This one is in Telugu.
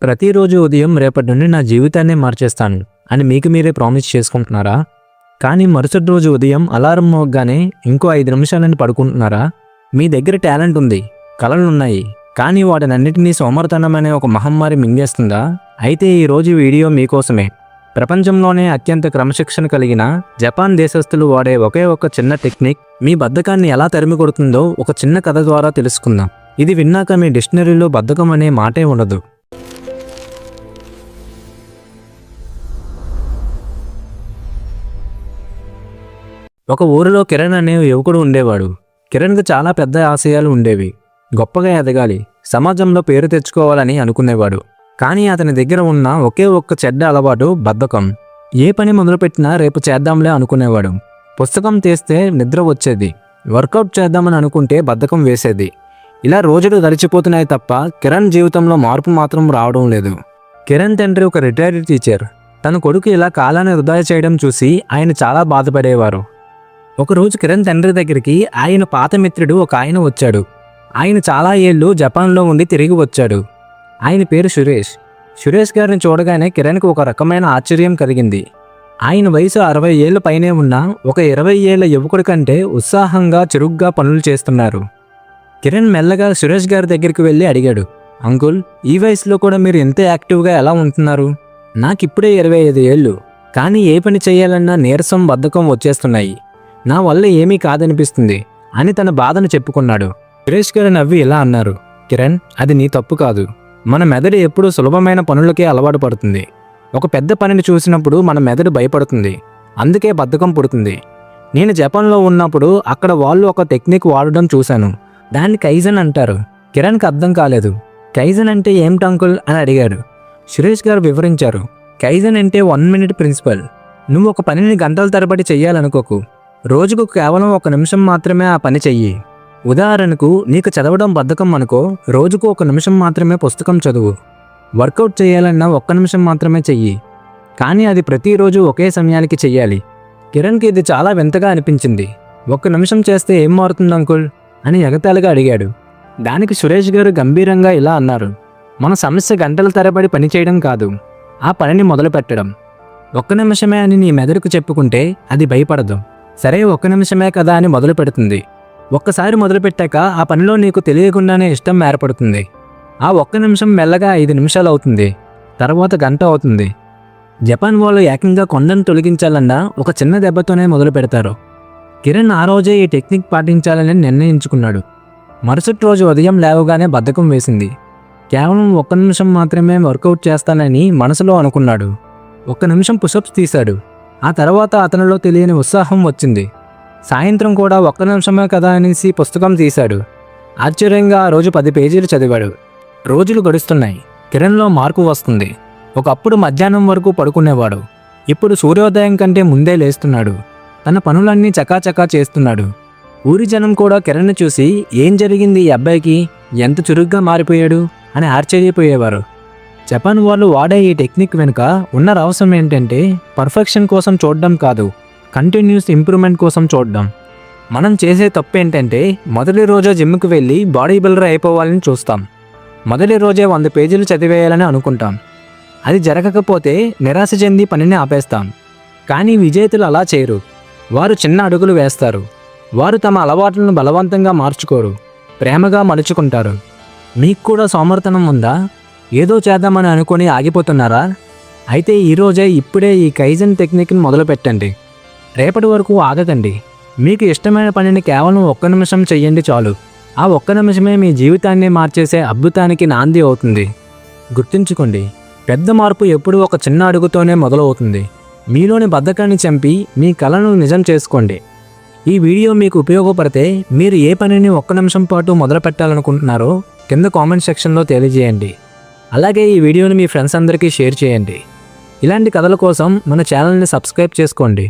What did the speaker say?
ప్రతిరోజు ఉదయం రేపటి నుండి నా జీవితాన్నే మార్చేస్తాను అని మీకు మీరే ప్రామిస్ చేసుకుంటున్నారా? కానీ మరుసటి రోజు ఉదయం అలారం మోగగానే ఇంకో 5 నిమిషాలని పడుకుంటున్నారా? మీ దగ్గర టాలెంట్ ఉంది, కళలున్నాయి, కానీ వాటినన్నిటినీ సోమరితనం అనే ఒక మహమ్మారి మింగేస్తుందా? అయితే ఈరోజు వీడియో మీకోసమే. ప్రపంచంలోనే అత్యంత క్రమశిక్షణ కలిగిన జపాన్ దేశస్థులు వాడే ఒకే ఒక చిన్న టెక్నిక్ మీ బద్ధకాన్ని ఎలా తరిమి కొడుతుందో ఒక చిన్న కథ ద్వారా తెలుసుకుందాం. ఇది విన్నాక మీ డిక్షనరీలో బద్ధకం అనే మాటే ఉండదు. ఒక ఊరిలో కిరణ్ అనే యువకుడు ఉండేవాడు. కిరణ్కి చాలా పెద్ద ఆశయాలు ఉండేవి. గొప్పగా ఎదగాలి, సమాజంలో పేరు తెచ్చుకోవాలని అనుకునేవాడు. కానీ అతని దగ్గర ఉన్న ఒకే ఒక్క చెడ్డ అలవాటు బద్ధకం. ఏ పని మొదలుపెట్టినా రేపు చేద్దాంలే అనుకునేవాడు. పుస్తకం తీస్తే నిద్ర వచ్చేది, వర్కౌట్ చేద్దామని అనుకుంటే బద్ధకం వేసేది. ఇలా రోజులు గడిచిపోతున్నాయి తప్ప కిరణ్ జీవితంలో మార్పు మాత్రం రావడం లేదు. కిరణ్ తండ్రి ఒక రిటైర్డ్ టీచర్. తన కొడుకు ఇలా కాలాన్ని వృధా చేయడం చూసి ఆయన చాలా బాధపడేవారు. ఒకరోజు కిరణ్ తండ్రి దగ్గరికి ఆయన పాత మిత్రుడు ఒక ఆయన వచ్చాడు. ఆయన చాలా ఏళ్ళు జపాన్లో ఉండి తిరిగి వచ్చాడు. ఆయన పేరు సురేష్. సురేష్ గారిని చూడగానే కిరణ్కి ఒక రకమైన ఆశ్చర్యం కలిగింది. ఆయన వయసు 60 ఏళ్ళ పైనే ఉన్న ఒక 20 ఏళ్ల యువకుడి కంటే ఉత్సాహంగా చురుగ్గా పనులు చేస్తున్నారు. కిరణ్ మెల్లగా సురేష్ గారి దగ్గరికి వెళ్ళి అడిగాడు, అంకుల్, ఈ వయసులో కూడా మీరు ఎంత యాక్టివ్గా ఎలా ఉంటున్నారు? నాకిప్పుడే 25 ఏళ్ళు, కానీ ఏ పని చేయాలన్నా నీరసం, బద్ధకం వచ్చేస్తున్నాయి. నా వల్ల ఏమీ కాదనిపిస్తుంది అని తన బాధను చెప్పుకున్నాడు. సురేష్ గారు నవ్వి ఇలా అన్నారు, కిరణ్, అది నీ తప్పు కాదు. మన మెదడు ఎప్పుడూ సులభమైన పనులకే అలవాటు పడుతుంది. ఒక పెద్ద పనిని చూసినప్పుడు మన మెదడు భయపడుతుంది, అందుకే బద్ధకం పుడుతుంది. నేను జపాన్లో ఉన్నప్పుడు అక్కడ వాళ్ళు ఒక టెక్నిక్ వాడడం చూశాను. దాన్ని కైజన్ అంటారు. కిరణ్కి అర్థం కాలేదు. కైజన్ అంటే ఏమిటి అంకుల్ అని అడిగాడు. సురేష్ గారు వివరించారు, కైజన్ అంటే 1 మినిట్ ప్రిన్సిపల్. నువ్వు ఒక పనిని గంటల తరబడి చెయ్యాలనుకోకు. రోజుకు కేవలం 1 నిమిషం మాత్రమే ఆ పని చెయ్యి. ఉదాహరణకు, నీకు చదవడం బద్ధకం అనుకో, రోజుకు 1 నిమిషం మాత్రమే పుస్తకం చదువు. వర్కౌట్ చేయాలన్నా 1 నిమిషం మాత్రమే చెయ్యి, కానీ అది ప్రతిరోజు ఒకే సమయానికి చెయ్యాలి. కిరణ్కి ఇది చాలా వింతగా అనిపించింది. 1 నిమిషం చేస్తే ఏం మారుతుంది అంకుల్ అని ఎగతాళిగా అడిగాడు. దానికి సురేష్ గారు గంభీరంగా ఇలా అన్నారు, మన సమస్య గంటల తరబడి పని చేయడం కాదు, ఆ పనిని మొదలు పెట్టడం. 1 నిమిషమే అని నీ మెదడుకు చెప్పుకుంటే అది భయపడదు. సరే, 1 నిమిషమే కదా అని మొదలు పెడుతుంది. ఒక్కసారి మొదలుపెట్టాక ఆ పనిలో నీకు తెలియకుండానే ఇష్టం ఏర్పడుతుంది. ఆ 1 నిమిషం మెల్లగా 5 నిమిషాలు అవుతుంది, తర్వాత గంట అవుతుంది. జపాన్ వాళ్ళు ఏకంగా కొండను తొలగించాలన్నా ఒక చిన్న దెబ్బతోనే మొదలు పెడతారు. కిరణ్ ఆ రోజే ఈ టెక్నిక్ పాటించాలని నిర్ణయించుకున్నాడు. మరుసటి రోజు ఉదయం లేవగానే బద్ధకం వేసింది. కేవలం 1 నిమిషం మాత్రమే వర్కౌట్ చేస్తానని మనసులో అనుకున్నాడు. 1 నిమిషం పుషప్స్ తీశాడు. ఆ తర్వాత అతనిలో తెలియని ఉత్సాహం వచ్చింది. సాయంత్రం కూడా 1 నిమిషమే కదా అనేసి పుస్తకం తీశాడు. ఆశ్చర్యంగా ఆ రోజు 10 పేజీలు చదివాడు. రోజులు గడుస్తున్నాయి. కిరణ్లో మార్పు వస్తుంది. ఒకప్పుడు మధ్యాహ్నం వరకు పడుకునేవాడు. ఇప్పుడు సూర్యోదయం కంటే ముందే లేస్తున్నాడు. తన పనులన్నీ చకాచకా చేస్తున్నాడు. ఊరి జనం కూడా కిరణ్ని చూసి, ఏం జరిగింది ఈ అబ్బాయికి, ఎంత చురుగ్గా మారిపోయాడు అని ఆశ్చర్యపోయేవారు. జపాన్ వాళ్ళు వాడే ఈ టెక్నిక్ వెనుక ఉన్న రహస్యం ఏంటంటే, పర్ఫెక్షన్ కోసం చూడడం కాదు, కంటిన్యూస్ ఇంప్రూవ్మెంట్ కోసం చూడడం. మనం చేసే తప్పు ఏంటంటే, మొదటి రోజే జిమ్కి వెళ్ళి బాడీ బిల్డర్ అయిపోవాలని చూస్తాం. మొదటి రోజే 100 పేజీలు చదివేయాలని అనుకుంటాం. అది జరగకపోతే నిరాశ చెంది పనిని ఆపేస్తాం. కానీ విజేతలు అలా చేయరు. వారు చిన్న అడుగులు వేస్తారు. వారు తమ అలవాట్లను బలవంతంగా మార్చుకోరు, ప్రేమగా మలుచుకుంటారు. మీకు కూడా సోమరితనం ఉందా? ఏదో చేద్దామని అనుకుని ఆగిపోతున్నారా? అయితే ఈరోజే ఇప్పుడే ఈ కైజన్ టెక్నిక్ని మొదలు పెట్టండి. రేపటి వరకు ఆగకండి. మీకు ఇష్టమైన పనిని కేవలం 1 నిమిషం చెయ్యండి చాలు. ఆ 1 నిమిషమే మీ జీవితాన్ని మార్చేసే అద్భుతానికి నాంది అవుతుంది. గుర్తుంచుకోండి, పెద్ద మార్పు ఎప్పుడూ ఒక చిన్న అడుగుతోనే మొదలవుతుంది. మీలోని బద్ధకాన్ని చంపి మీ కలను నిజం చేసుకోండి. ఈ వీడియో మీకు ఉపయోగపడితే మీరు ఏ పనిని 1 నిమిషం పాటు మొదలు పెట్టాలనుకుంటున్నారో కింద కామెంట్ సెక్షన్లో తెలియజేయండి. అలాగే ఈ వీడియోని మీ ఫ్రెండ్స్ అందరికీ షేర్ చేయండి. ఇలాంటి కథల కోసం మన ఛానల్ని సబ్స్క్రైబ్ చేసుకోండి.